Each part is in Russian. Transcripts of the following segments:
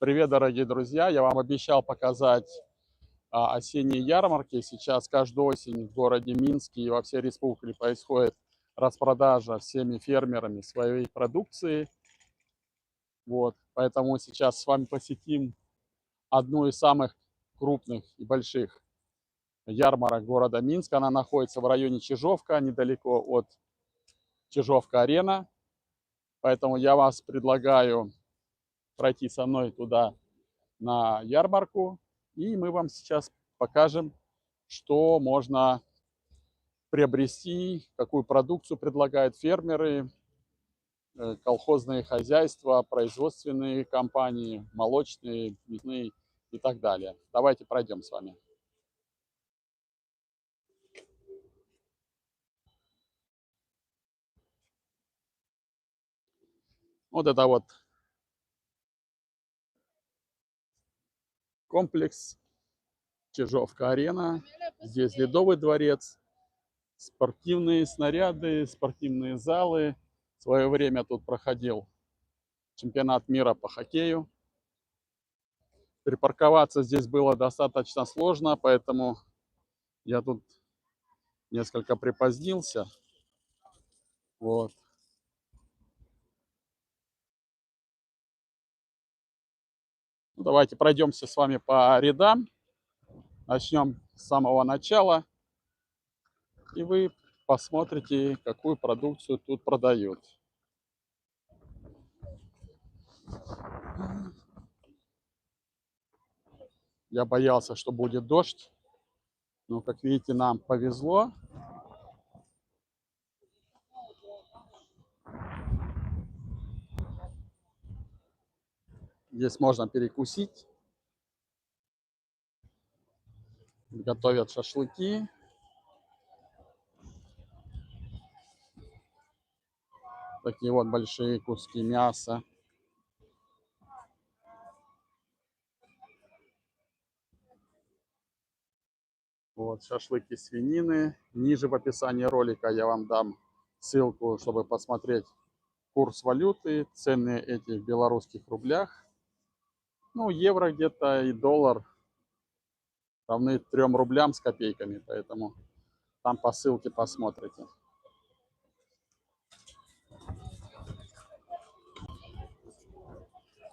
Привет, дорогие друзья! Я вам обещал показать осенние ярмарки. Сейчас каждую осень в городе Минске и во всей республике происходит распродажа всеми фермерами своей продукции. Вот, поэтому сейчас с вами посетим одну из самых крупных и больших ярмарок города Минска. Она находится в районе Чижовка, недалеко от Чижовка-Арена. Поэтому я вас предлагаю пройти со мной туда на ярмарку, и мы вам сейчас покажем, что можно приобрести, какую продукцию предлагают фермеры, колхозные хозяйства, производственные компании, молочные, мясные и так далее. Давайте пройдем с вами. Вот это вот комплекс Чижовка-Арена. Здесь Ледовый дворец, спортивные снаряды, спортивные залы. В свое время тут проходил чемпионат мира по хоккею. Припарковаться здесь было достаточно сложно, поэтому я тут несколько припозднился. Вот. Ну, давайте пройдемся с вами по рядам. Начнем с самого начала. И вы посмотрите, какую продукцию тут продают. Я боялся, что будет дождь. Но, как видите, нам повезло. Здесь можно перекусить. Готовят шашлыки. Такие вот большие куски мяса. Вот, шашлык из свинины. Ниже в описании ролика я вам дам ссылку, чтобы посмотреть курс валюты, цены эти в белорусских рублях. Ну, евро где-то и доллар равны 3 рублям с копейками, поэтому там по ссылке посмотрите.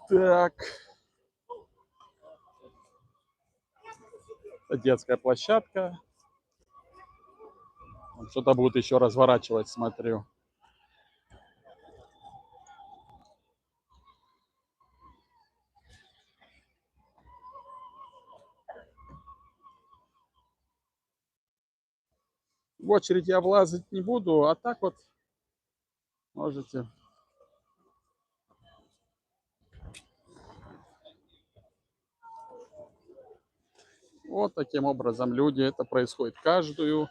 Так. Это детская площадка. Что-то будут еще разворачивать, смотрю. В очередь я влазить не буду, а так вот можете. Вот таким образом люди, это происходит каждую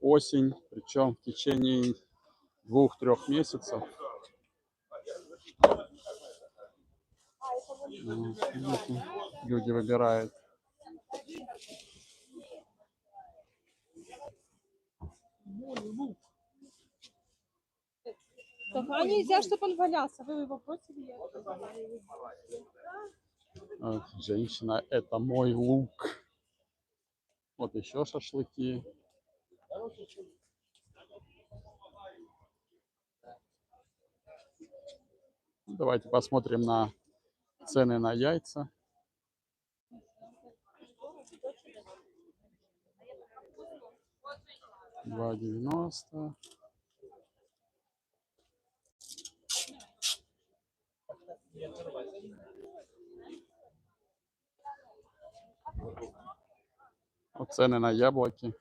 осень, причем в течение 2-3 месяцев. Люди выбирают. А нельзя, чтобы он валялся. Вы его бросили. Вот, женщина, это мой лук. Вот еще шашлыки. Давайте посмотрим на цены на яйца. $2,90. Вот цены на яблоки.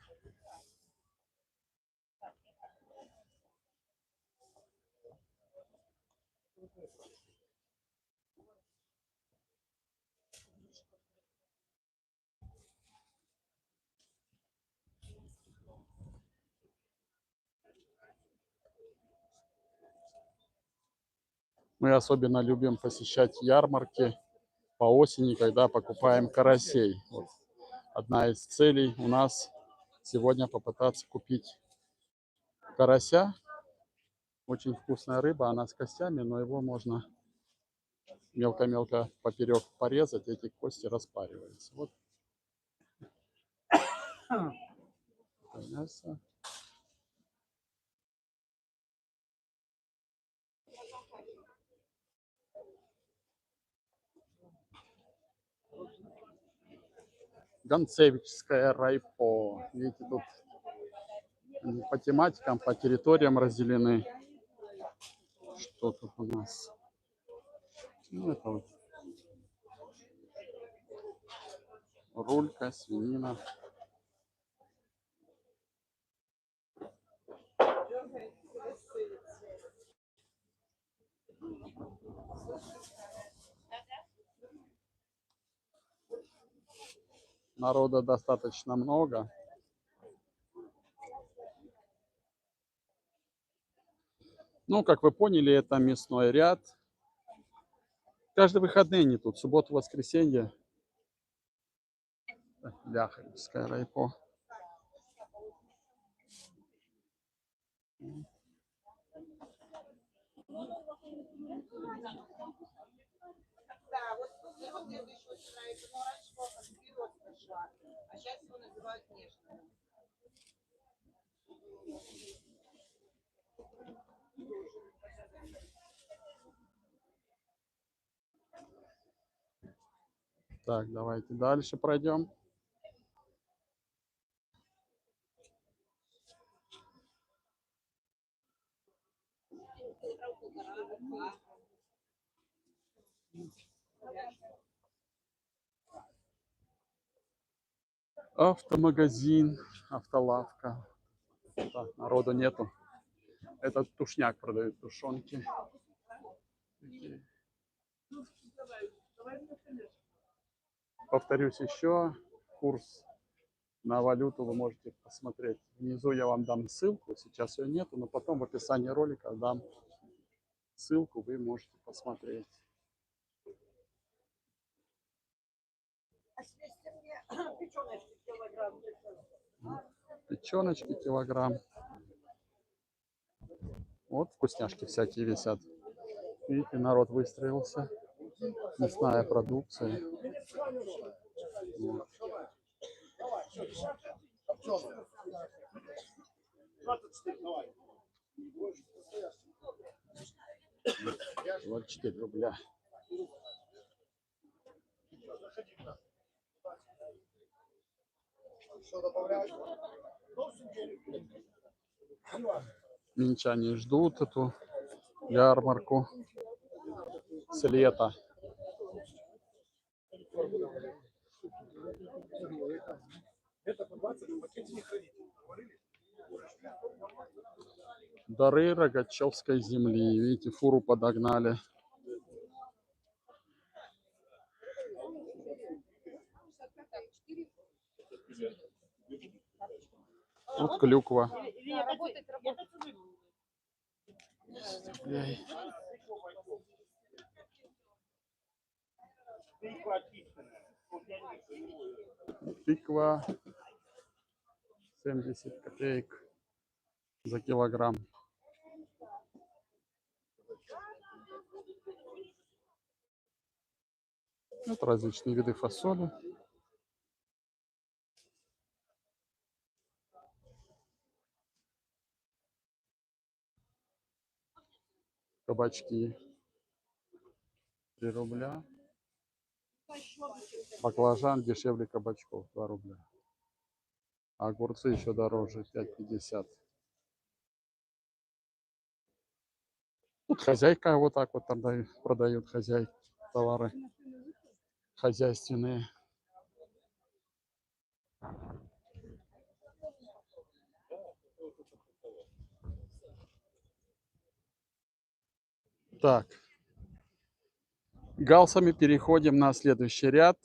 Мы особенно любим посещать ярмарки по осени, когда покупаем карасей. Вот. Одна из целей у нас сегодня попытаться купить карася. Очень вкусная рыба, она с костями, но его можно мелко-мелко поперек порезать, эти кости распариваются. Вот это мясо. Ганцевичское райпо. Видите, тут они по тематикам, по территориям разделены. Что тут у нас? Ну, это вот рулька, свинина. Народа достаточно много. Ну, как вы поняли, это мясной ряд. Каждые выходные не тут, субботу, воскресенье. Ляховское райпо. Да, вот его мне еще очень нравится, но раньше была вперед шла, а сейчас его называют нежным. Так, давайте дальше пройдем. Автомагазин, автолавка. Так, народу нету. Этот тушняк продают, тушенки. Повторюсь еще, курс на валюту вы можете посмотреть. Внизу я вам дам ссылку, сейчас ее нету, но потом в описании ролика дам ссылку, вы можете посмотреть. Печеночки килограмм. Вот вкусняшки всякие висят. Видите, народ выстроился. Мясная продукция. Вот. Вот 4 рубля. Минчане ждут эту ярмарку с лета. Дары Рогачевской земли. Видите, фуру подогнали. Вот клюква. 10 рублей. Тыква 70 копеек за килограмм. Вот различные виды фасоли. Кабачки 3 рубля. Баклажан дешевле кабачков 2 рубля. А огурцы еще дороже 5,50. Тут хозяйка вот так вот продает хозяйка товары хозяйственные. Так, галсами переходим на следующий ряд.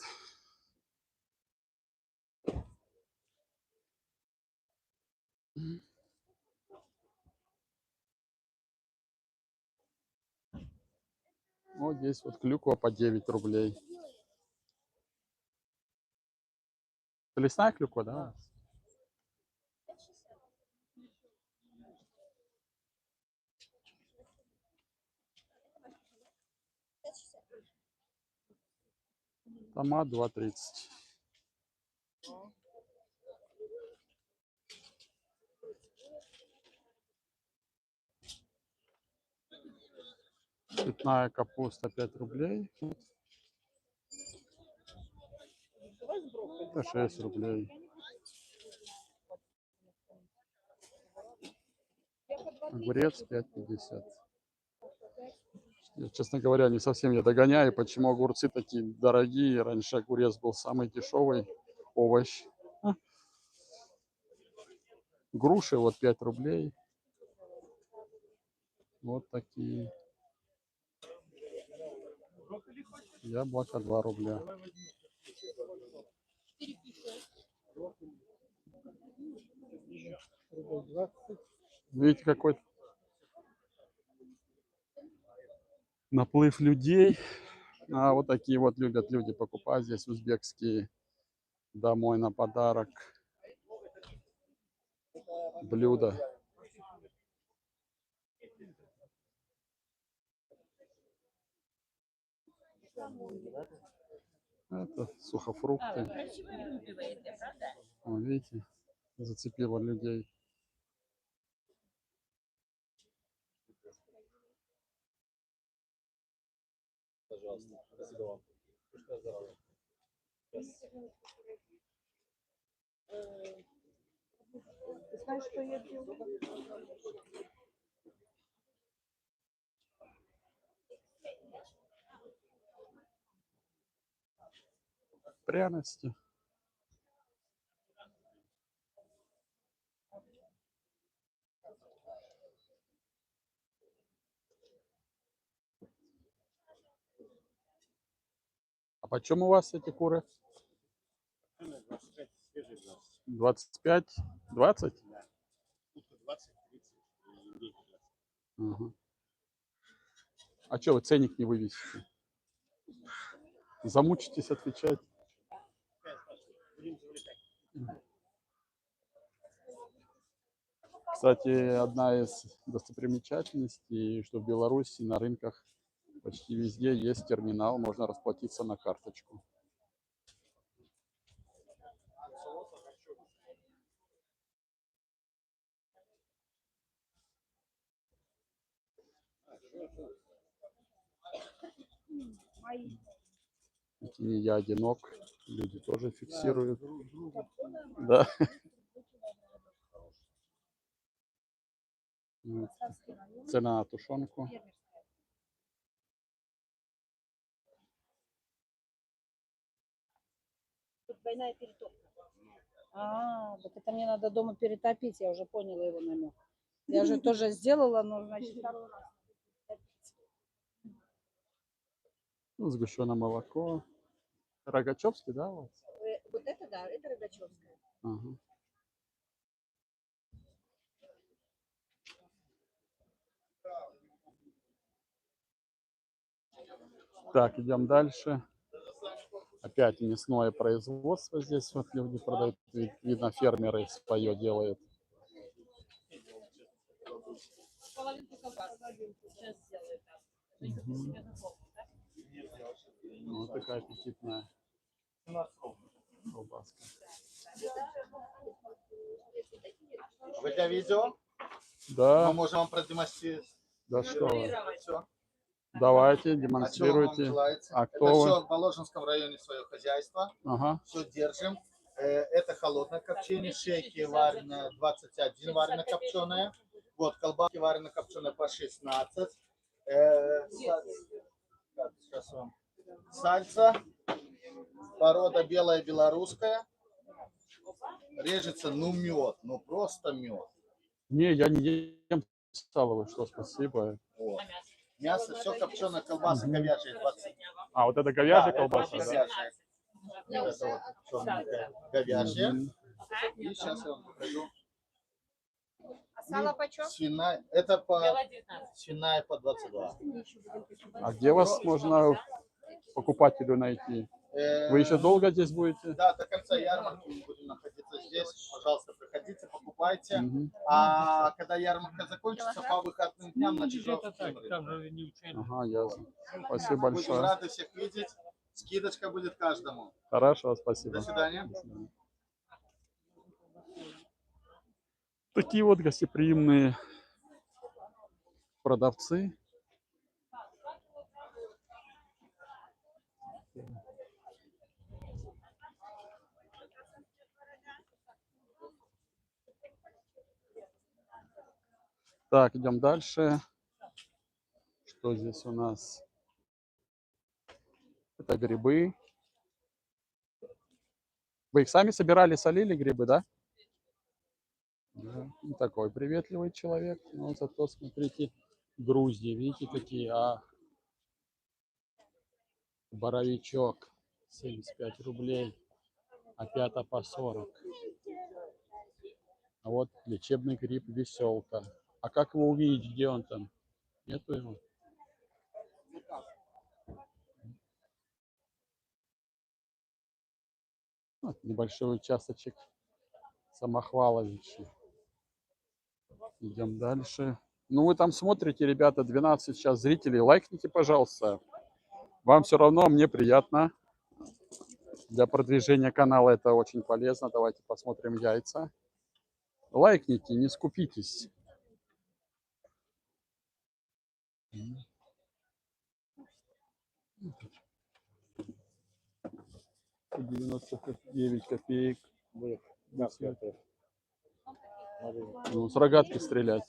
Вот здесь вот клюква по 9 рублей. Это лесная клюква, да? Томат 2,30. Цветная капуста 5 рублей. Это 6 рублей. Огурец 5,50. Честно говоря, не совсем я догоняю, почему огурцы такие дорогие. Раньше огурец был самый дешевый овощ. Груши вот 5 рублей. Вот такие. Яблоко 2 рубля. Видите, какой наплыв людей. А вот такие вот любят люди покупать здесь узбекские домой на подарок блюда. Это сухофрукты. Вот видите, зацепило людей. Пожалуйста, спасибо вам. Пусть здоровья. Ты знаешь, что я делаю? Пряности. А почем у вас эти куры? 25, 20? Ага. А что вы ценник не вывесите? Замучитесь отвечать. Кстати, одна из достопримечательностей, что в Беларуси на рынках почти везде есть терминал, можно расплатиться на карточку. Это не я одинок, люди тоже фиксируют. Да. Цена на тушенку. Тут двойная перетопка. Так это мне надо дома перетопить, я уже поняла его намек. Я уже тоже сделала, но значит второй раз. Ну, сгущенное молоко. Рогачевский, да, у вас? Вот это да, это Рогачевская. Ага. Так, идем дальше. Опять мясное производство здесь. Вот люди продают. Видно, фермеры свое делают. Угу. Вот такая аппетитная колбаска. Вы для видео? Да. Мы можем вам продемонстрировать. Да что вы. Все. Давайте, А что вам демонстрируйте. желается? А Это кто вы? все в Воложенском районе свое хозяйство. Ага. Все держим. Это холодное копчение, шейки вареное 21 варено копченое. Вот колбаски варено копченое по 16. Сейчас вам. Сальса. Порода белая белорусская. Режется, ну, мед. Ну, просто мед. Не, я не ем сало, вы что, спасибо. Вот. Мясо, все копченое, колбаса говяжья 20. А, вот это говяжья Да, колбаса, это да? говяжья. Вот это вот копченая говяжья. И сейчас я вам покажу. А сало почем? Свиная, это по свиная по 22. А где вас можно покупателю найти? Вы еще долго здесь будете? Да, до конца ярмарки мы будем находиться здесь. Пожалуйста, приходите, покупайте. Угу. А когда ярмарка закончится, по выходным дням на Чижовском рынке. Ага, ясно. Спасибо Будем большое. рады всех видеть. Скидочка будет каждому. Хорошо, спасибо. До свидания. До свидания. Такие вот гостеприимные продавцы. Так, идем дальше. Что здесь у нас? Это грибы. Вы их сами собирали, солили грибы, да? Да. Ну, такой приветливый человек. Но зато, смотрите, грузди, видите, какие. Боровичок 75 рублей, опята по 40. А вот лечебный гриб веселка. А как его увидеть, где он там? Нету его? Вот небольшой участочек Самохваловичи. Идем дальше. Ну, вы там смотрите, ребята, 12 сейчас зрителей. Лайкните, пожалуйста. Вам все равно, мне приятно. Для продвижения канала это очень полезно. Давайте посмотрим яйца. Лайкните, не скупитесь. 99 копеек. Ну, с рогатки стрелять.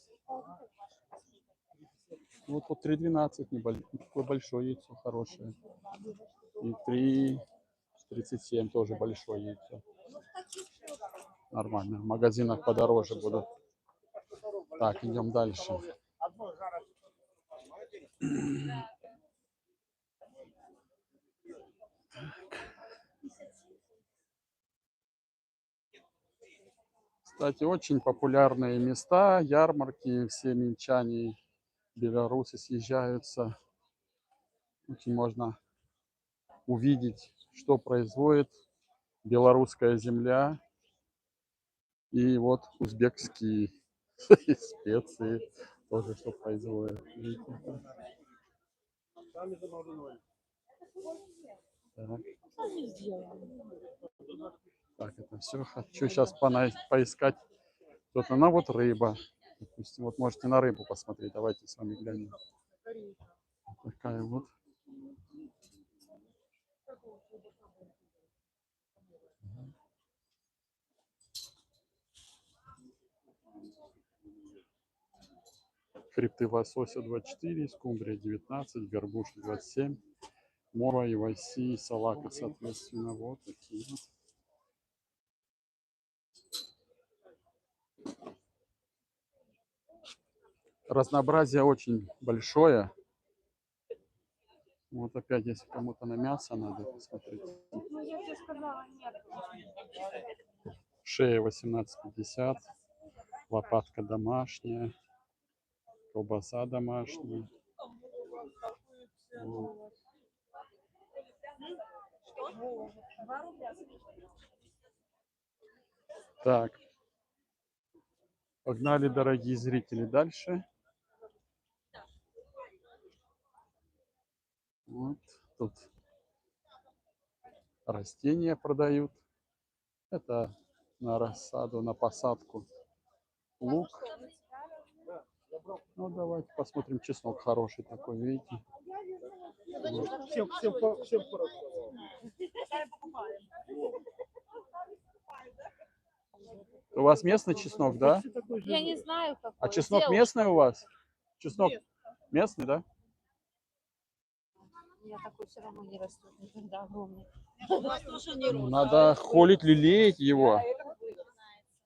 Вот по 3,12 такое большое яйцо хорошее. И 3,37 тоже большое яйцо. Нормально. В магазинах подороже будут. Так, идем дальше. Кстати, очень популярные места, ярмарки, все минчане, белорусы съезжаются. Очень можно увидеть, что производит белорусская земля. И вот узбекские специи тоже что производят. Видите? Так. Так, это все. Хочу сейчас поискать. Тут она вот рыба. Допустим, вот можете на рыбу посмотреть. Давайте с вами глянем. Такая вот. Хребты лосося 24, скумбрия 19, горбуша 27, мора, иваси, салака, соответственно, вот такие вот. Разнообразие очень большое. Вот опять, если кому-то на мясо надо посмотреть. Шея 18,50, лопатка домашняя, колбаса домашняя. Вот. Так, погнали, дорогие зрители, дальше. Вот тут растения продают. Это на рассаду, на посадку. Лук. Ну, давайте посмотрим. Чеснок хороший такой, видите? У вас местный чеснок, да? Я не знаю, какой. А чеснок местный у вас? Чеснок местный, да? Я такой все равно не растет никогда огромный. Ну, надо холить, лелеять его.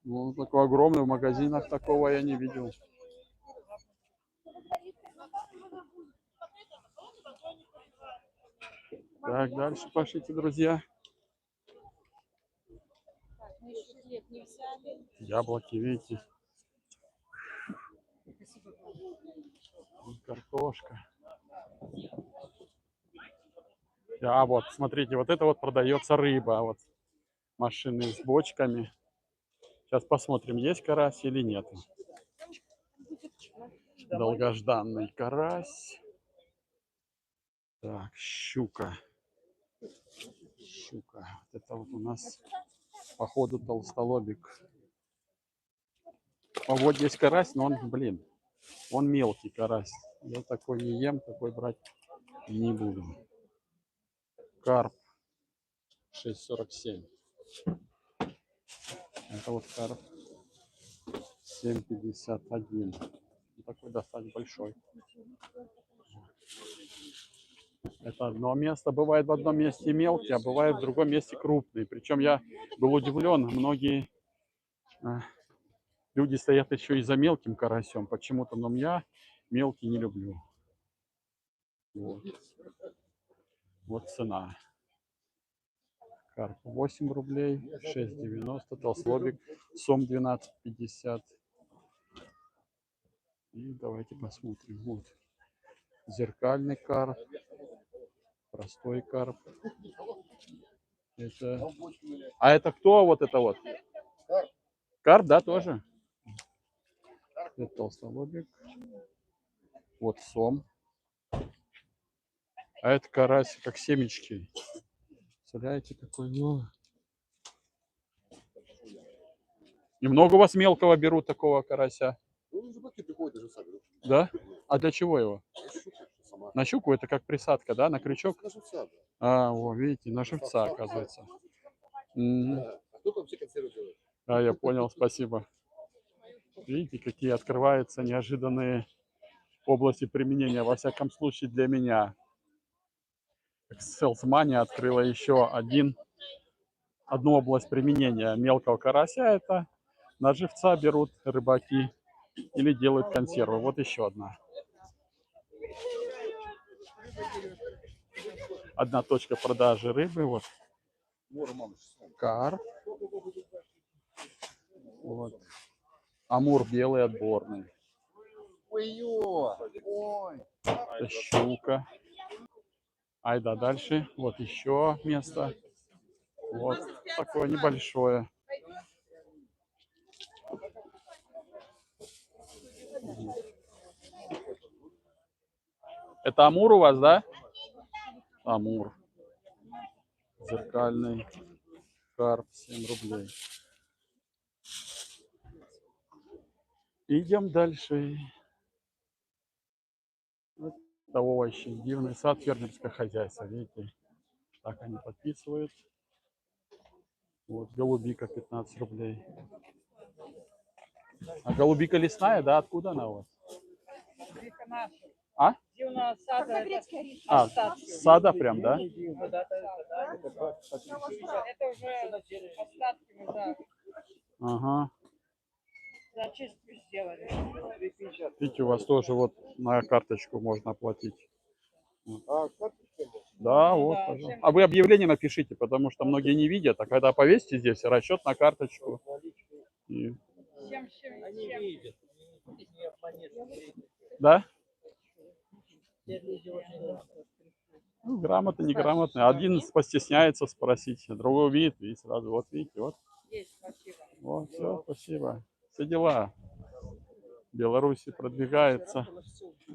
Ну, такой огромный, в магазинах такого я не видел. Так, дальше пошлите, друзья. Яблоки, видите? Картошка. А вот, смотрите, вот это вот продается рыба. Вот машины с бочками. Сейчас посмотрим, есть карась или нет. Долгожданный карась. Так, щука. это вот у нас походу толстолобик. А вот здесь карась, но он, блин, он мелкий карась. Я такой не ем, такой брать не буду. Карп 6,47. Это вот карп 7,51. Такой достаточно большой. Это одно место. Бывает в одном месте мелкий, а бывает в другом месте крупный. Причем я был удивлен, многие люди стоят еще и за мелким карасем. Почему-то, но я мелкий не люблю. Вот, вот цена. Карп 8 рублей, 6,90, толстолобик, сом 12,50. И давайте посмотрим. Вот зеркальный карп, простой карп. Это... А это кто вот это вот? Карп, да, тоже? Это толстолобик. Вот сом. А это карась, как семечки. Представляете, какой? Ну... И много у вас мелкого берут такого карася? Да? А для чего его? На щуку это как присадка, да? На крючок? А, вот, видите, на живца, оказывается. А, я понял, спасибо. Видите, какие открываются неожиданные области применения, во всяком случае для меня. Селсмания открыла еще одну область применения мелкого карася. Это на живца берут рыбаки или делают консервы. Вот еще одна. Одна точка продажи рыбы. Вот. Карп. Вот. Амур белый отборный. Это щука. Айда дальше. Вот еще место. Вот такое небольшое. Это амур у вас, да? Амур. Зеркальный. Карп 7 рублей. Идем дальше. Это овощи. Дивный сад, фермерское хозяйство. Видите, так они подписывают. Вот голубика 15 рублей. А голубика лесная, да? Откуда она у вас? А? А, с сада прям, да? Это уже остатки мы, да, Ага. зачистку сделали. Видите, у вас тоже вот на карточку можно оплатить. Да, вот, да, пожалуйста. А вы объявление напишите, потому что многие не видят, а когда повесите здесь расчет на карточку. И... Они видят. Да? Ну, грамотно, неграмотно. Один постесняется спросить, другой увидит и сразу, вот видите, вот. Есть, спасибо. Вот, все, спасибо. Все дела. В Беларуси продвигается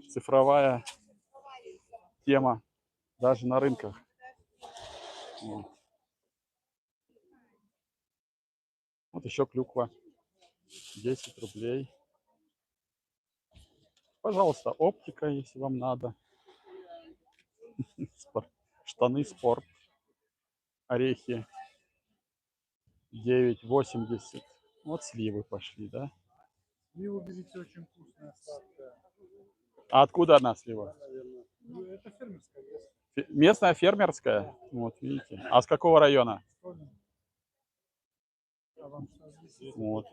цифровая тема, даже на рынках. Вот, вот еще клюква. 10 рублей. Пожалуйста, оптика, если вам надо. Штаны спорт. Орехи 9,80. Вот сливы пошли, да? Сливу берите, очень вкусная, сладкая. А откуда она слива? Это фермерская лес. Местная фермерская. Вот видите. А с какого района? Вот.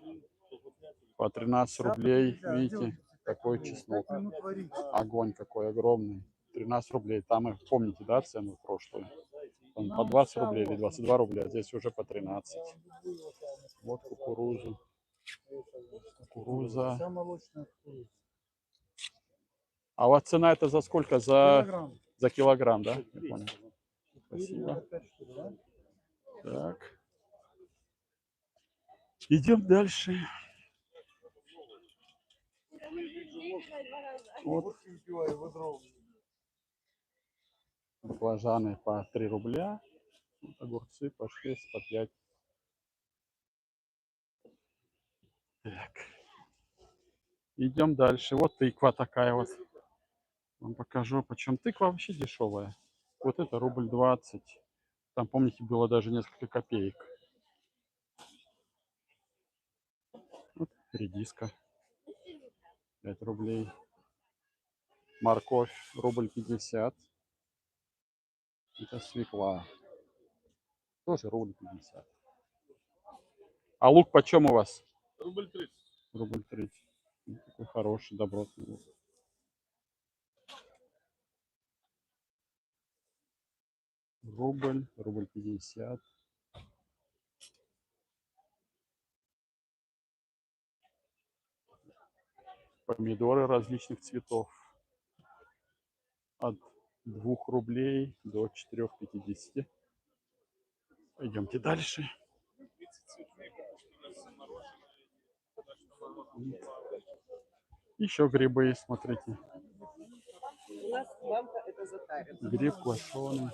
По 13 рублей, видите, такой чеснок. Огонь какой огромный. 13 рублей. Там, помните, да, цену прошлую? Там по 20 рублей или 22 рубля, а здесь уже по 13. Вот кукурузу. Кукуруза. А у вас цена это за сколько? За килограмм, да? Я понял. Спасибо. Так. Идем дальше. Вот. Баклажаны по 3 рубля. Вот огурцы по 6, по 5. Так. Идем дальше. Вот тыква такая вот. Вам покажу, почем тыква вообще дешевая. Вот это рубль 20. Там, помните, было даже несколько копеек. Вот редиска. 5 рублей. Морковь рубль 50. Это свекла. Тоже рубль 50. А лук почем у вас? Рубль 30. Рубль 30. Ну, такой хороший, добротный лук. Рубль 50. Помидоры различных цветов. От 2 рублей до 4,50. Пойдемте дальше. Еще грибы, смотрите. У нас мамка это затарит. Гриб квашеный.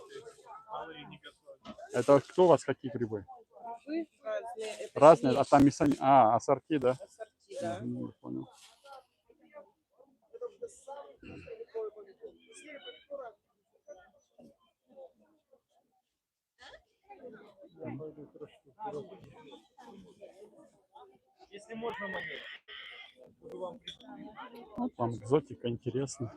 Это кто у вас, какие грибы? Грибы разные. Это Разные? А там мясо... А, ассорти, да? ассорти, да. Мгм, понял. Если можно, монет. Вот вам экзотика, интересно.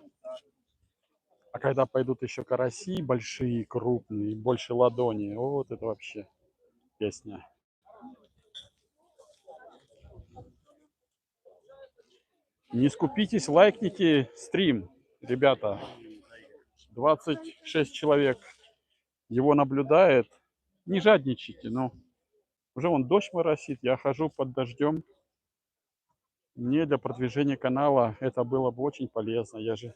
А когда пойдут еще караси большие, крупные, больше ладони, вот это вообще песня. Не скупитесь, лайкните стрим, ребята. 26 человек его наблюдает. Не жадничайте, но уже вон дождь моросит, я хожу под дождем. Мне для продвижения канала это было бы очень полезно. Я же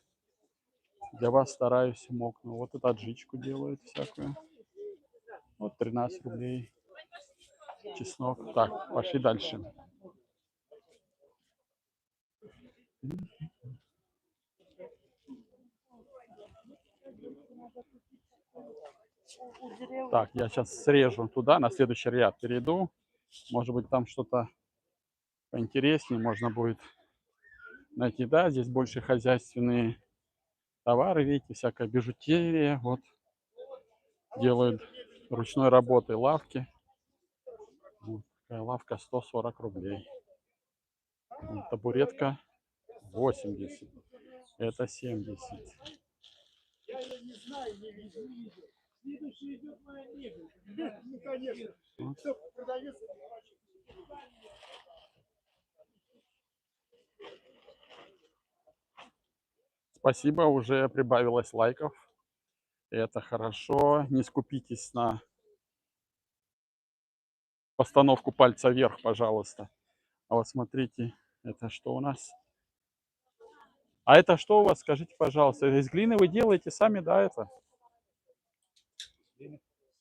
для вас стараюсь, мокну. Вот это аджичку делают всякую. Вот 13 рублей. Чеснок. Так, пошли дальше. Так, я сейчас срежу туда, на следующий ряд перейду. Может быть, там что-то поинтереснее можно будет найти. Да, здесь больше хозяйственные товары, видите, всякая бижутерия. Вот делают ручной работы лавки. Вот такая лавка 140 рублей. Вот табуретка 80. Это 70. Вот. Спасибо, уже прибавилось лайков. Это хорошо. Не скупитесь на постановку пальца вверх, пожалуйста. А вот смотрите, это что у нас? А это что у вас, скажите, пожалуйста, из глины вы делаете сами, да, это?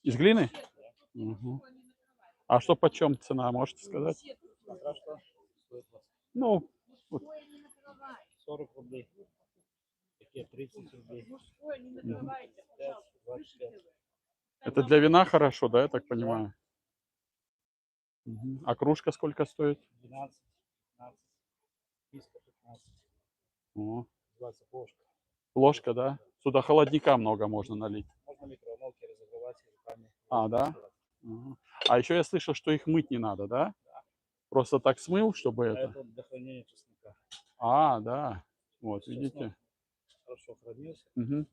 Из глины? Мгм. А что почем цена, можете сказать? Ну, вот. 40 рублей. Такие 30 рублей. Мгм. 5, 25. Это для вина хорошо, да, я так понимаю? Мгм. А кружка сколько стоит? 12, 15. Миска 15. О, Называется ложка. ложка, да? Сюда холодника много можно налить. Можно в микроволновке разогревать руками. А, да? Мгм. А еще я слышал, что их мыть не надо, да? Просто так смыл, чтобы А это. это для хранения чеснока. А, да. Вот, Чеснок видите? хорошо хранился. Мгм.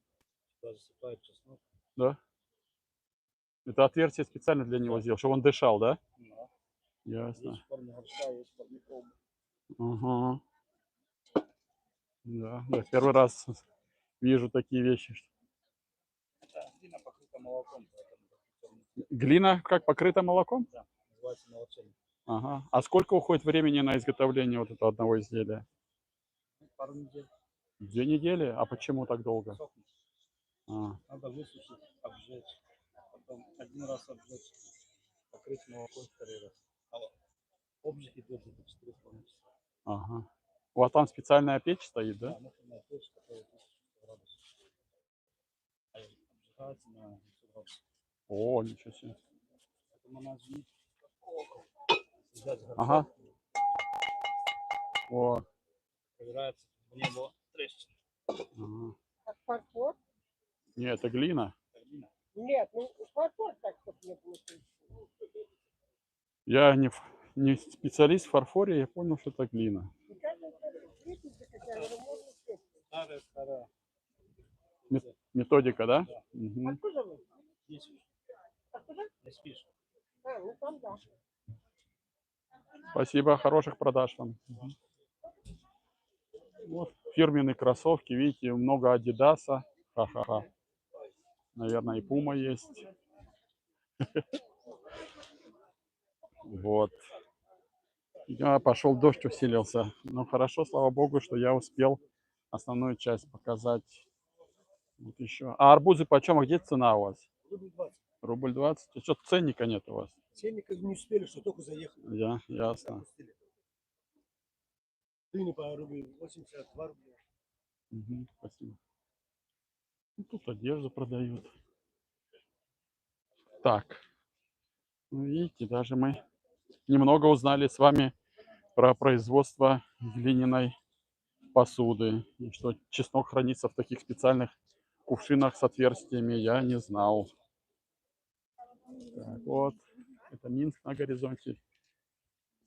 Сюда засыпают чеснок. Да. Это отверстие специально для него сделал, чтобы он дышал, да? Да. Ясно. Есть в форме горшка, есть в форме колбы. Ага. Да, да, первый раз вижу такие вещи. Это глина покрыта молоком, поэтому Глина как покрыта молоком? да, называется молочение. Ага. А сколько уходит времени на изготовление вот этого одного изделия? Пару недель 2 недели? А почему так долго? сохнет. А, Надо высушить, обжечь. Потом один раз обжечь, покрыть молоком второй раз. А вот обжиг идет где-то 4,5 часа. ага. У вас там специальная печь стоит, да? Да, муфельная печь, которая 1100 градусов. А обжигается на 900 градусов. О, ничего себе. Это моназит. Взять Ага. горшок, О, собирается в небо трещина. ага. Как фарфор? Не, это глина. Нет, ну фарфор так, чтобы не было. Я не специалист в фарфоре, я понял, что это глина. Старая. Методика, да? Да. Мгм. Откуда вы? Здесь. Откуда? Здесь пишет. А, ну там да. Спасибо, хороших продаж вам. Мгм. Вот фирменные кроссовки, видите, много Адидаса. Ха-ха-ха. Наверное, и Пума есть. Вот. Пошел дождь, усилился. Ну хорошо, слава богу, что я успел основную часть показать. Вот еще. А арбузы почем? А где цена у вас? Рубль 20. Рубль 20. А что ценника нет у вас? Ценника не успели, что только заехали. Ясно. Дыни по рубль 82 рубля. Мгм, спасибо. Ну, тут одежду продают. Так. Ну, видите, даже мы немного узнали с вами про производство глиняной посуды. И что чеснок хранится в таких специальных кувшинах с отверстиями, я не знал. Так, вот, это Минск на горизонте.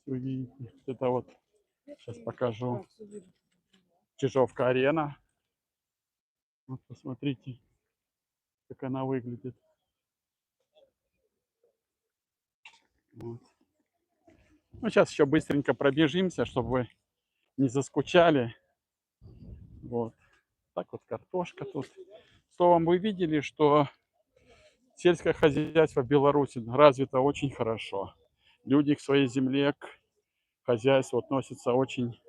Вы видите, это вот, сейчас покажу, Чижовка-арена. Вот посмотрите, как она выглядит. Вот. Ну, сейчас еще быстренько пробежимся, чтобы вы не заскучали. Вот. Так вот картошка тут. Словом, вы видели, что сельское хозяйство в Беларуси развито очень хорошо. Люди к своей земле, к хозяйству относятся очень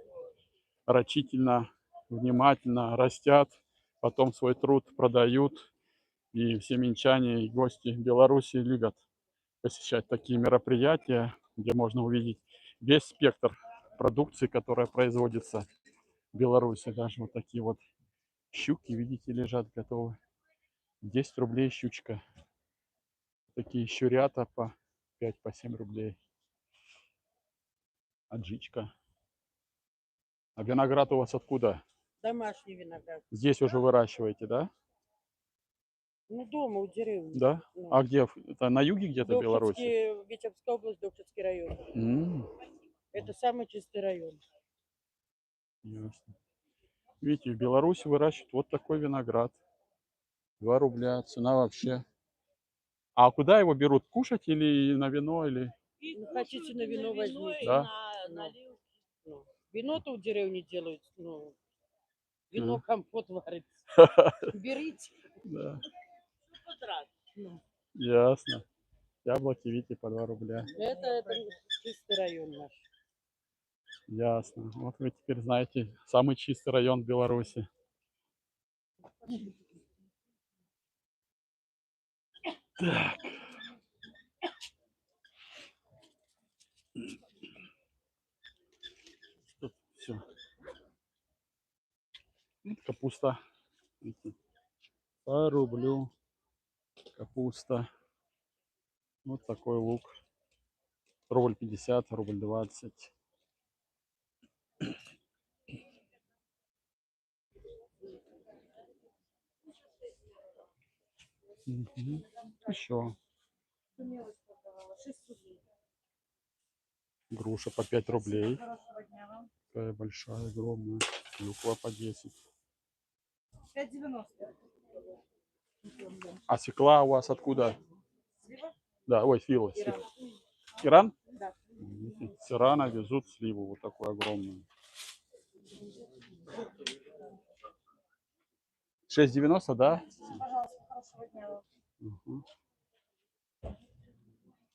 рачительно, внимательно, растят, потом свой труд продают. И все минчане и гости Беларуси любят посещать такие мероприятия, где можно увидеть весь спектр продукции, которая производится в Беларуси. Даже вот такие вот щуки, видите, лежат готовы. 10 рублей щучка. Такие щурята по 5-7 рублей. Аджичка. А виноград у вас откуда? Домашний виноград. Здесь уже выращиваете, да? Ну, дома у деревни. Да? Ну. А где? Это на юге где-то Беларуси? Докшицкий, Витебская область, Докшицкий район. Это самый чистый район. Ясно. Видите, в Беларуси выращивают вот такой виноград. 2 рубля. Цена вообще. А куда его берут? Кушать или на вино? Или... Ну, хотите на вино возьмите. Да? Ну, вино-то у деревни делают. Ну, вино, компот варится. Берите. Да. Ну, Ясно. Яблоки, видите, по 2 рубля. это чистый район наш. Ясно. Вот вы теперь знаете самый чистый район Беларуси. Так. Тут все. Капуста. Видите, по рублю. Капуста. Вот такой лук. Рубль 50, рубль 20. Угу. Еще. Груша по 5 рублей. Такая большая, огромная. Клюква по 10. 5,90. А свекла у вас откуда? Да, ой, слива. Иран? Да. С Ирана везут сливу вот такую огромную. 6,90, да? Пожалуйста, хорошего дня. Угу.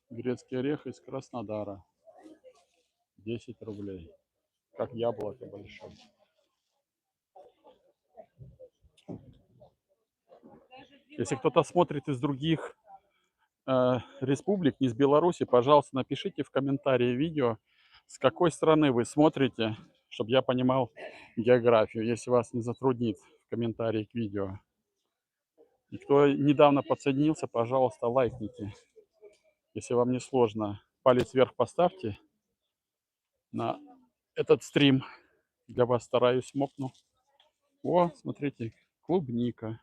Грецкий орех из Краснодара. 10 рублей. Как яблоко большое. Если кто-то смотрит из других республик, не из Беларуси, пожалуйста, напишите в комментарии видео, с какой страны вы смотрите, чтобы я понимал географию, если вас не затруднит в комментарии к видео. И кто недавно подсоединился, пожалуйста, лайкните. Если вам не сложно, палец вверх поставьте на этот стрим. Для вас стараюсь мокну. О, смотрите, клубника.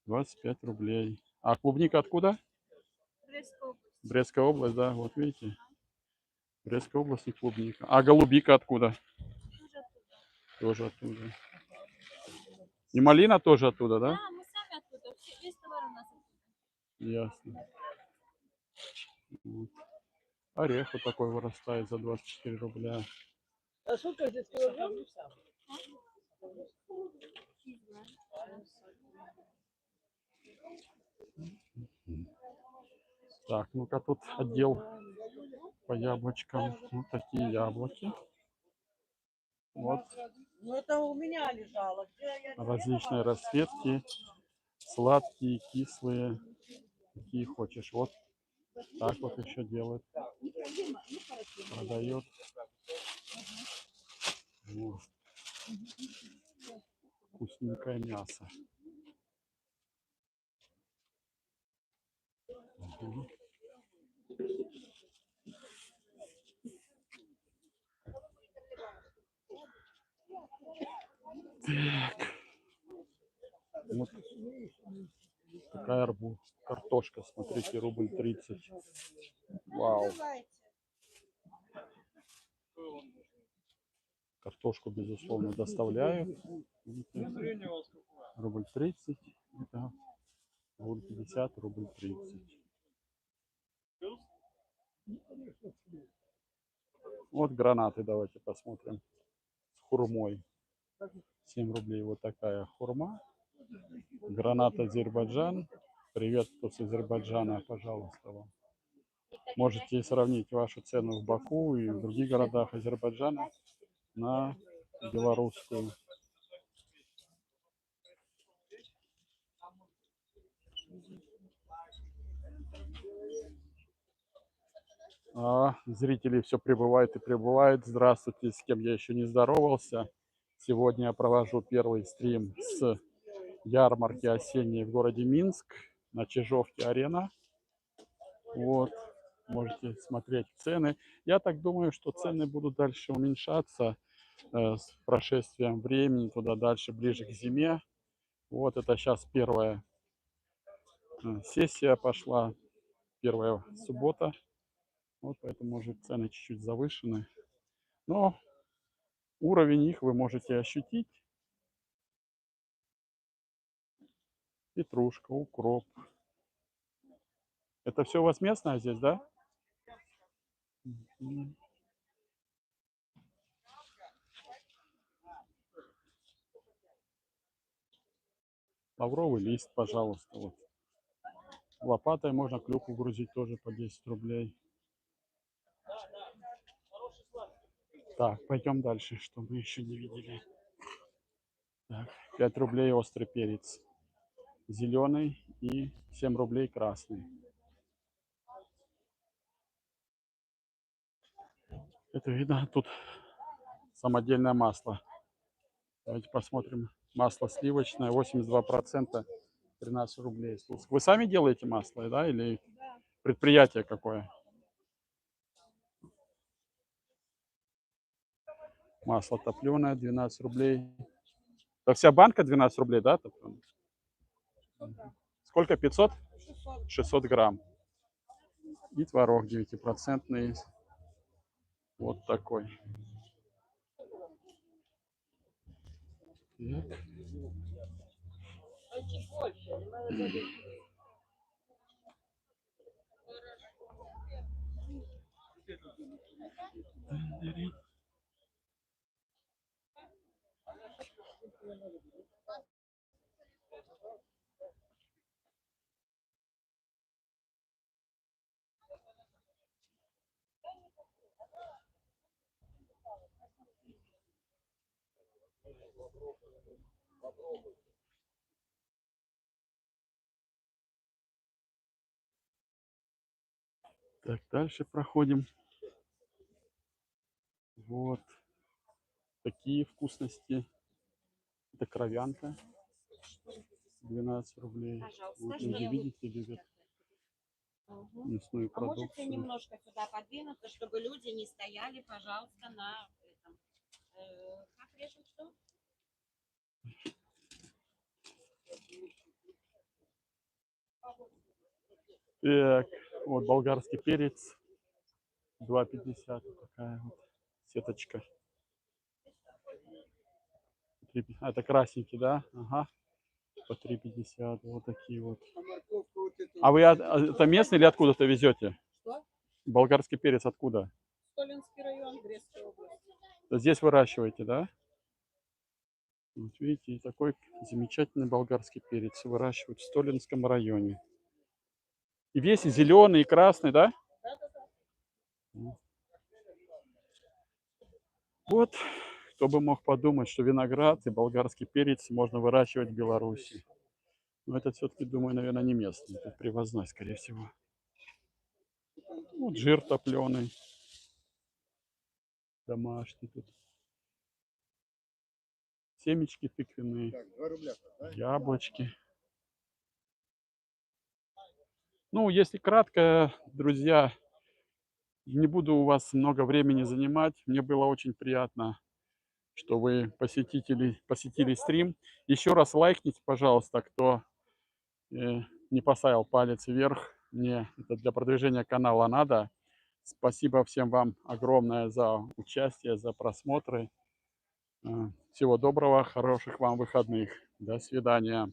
25 рублей. А клубника откуда? Брестская область, да, вот видите. Брестская область и клубника. А голубика откуда? Тоже оттуда. И малина тоже оттуда, да? Да, мы сами оттуда. Весь товар у нас оттуда. Ясно. Вот. Орех вот такой вырастает за 24 рубля. А сколько здесь килограмм? Так, ну-ка тут отдел по яблочкам. Вот такие яблоки. Вот Ну это у меня лежало. Где я различные расцветки. Сладкие, кислые. Какие хочешь. Вот так вот еще делают. Продает. Вот. Вкусненькое мясо. Мгм. Так. Вот такая картошка. Смотрите, рубль 30. Вау. Картошку, безусловно, доставляю. Видите, рубль 30. Это рубль 50, рубль 30. Вот гранаты давайте посмотрим. С хурмой. 7 рублей вот такая хурма. Гранат Азербайджан. Привет, кто с Азербайджана, пожалуйста, вам. Можете сравнить вашу цену в Баку и в других городах Азербайджана на белорусскую. А зрители все прибывают и прибывают. Здравствуйте, с кем я еще не здоровался. Сегодня я провожу первый стрим с ярмарки осенней в городе Минск на Чижовке-Арена. Вот, можете смотреть цены. Я так думаю, что цены будут дальше уменьшаться с прошествием времени, туда дальше, ближе к зиме. Вот это сейчас первая сессия пошла, первая суббота. Вот поэтому, может, цены чуть-чуть завышены. Но уровень их вы можете ощутить. Петрушка, укроп. Это все у вас местное здесь, да? Мгм. Лавровый лист, пожалуйста. Вот. Лопатой можно клюкву грузить тоже по 10 рублей. Так, пойдем дальше, что мы еще не видели. Так, 5 рублей острый перец. Зеленый и 7 рублей красный. Это видно, тут самодельное масло. Давайте посмотрим. Масло сливочное, 82%, 13 рублей. Вы сами делаете масло, да, или предприятие какое? Масло топленое, 12 рублей. Это вся банка 12 рублей, да? Топлёное? Сколько? 500? 600 грамм. И творог 9%. Вот такой. Так. Так, дальше проходим. Вот такие вкусности. Это кровянка. 12 рублей. Пожалуйста, Вот что люди, я видите, любят Мгм. мясную А можете продукцию. немножко сюда подвинуться, чтобы люди не стояли, пожалуйста, на этом. Как режут что? Так, вот болгарский перец. 2,50. Такая вот сеточка. Это красненький, да? Ага. По 3,50. Вот такие вот. А вы это местный или откуда-то везете? Что? Болгарский перец откуда? Столинский район, Брестская область. Здесь выращиваете, да? Вот видите, и такой замечательный болгарский перец выращивают в Столинском районе. И весь и зеленый, и красный, да? Вот, кто бы мог подумать, что виноград и болгарский перец можно выращивать в Беларуси. Но это все-таки, думаю, наверное, не местный, это привозной, скорее всего. Вот жир топленый, домашний тут. Семечки тыквенные, яблочки. Ну, если кратко, друзья, не буду у вас много времени занимать. Мне было очень приятно, что вы посетили стрим. Еще раз лайкните, пожалуйста, кто не поставил палец вверх. Мне это для продвижения канала надо. Спасибо всем вам огромное за участие, за просмотры. Всего доброго, хороших вам выходных. До свидания.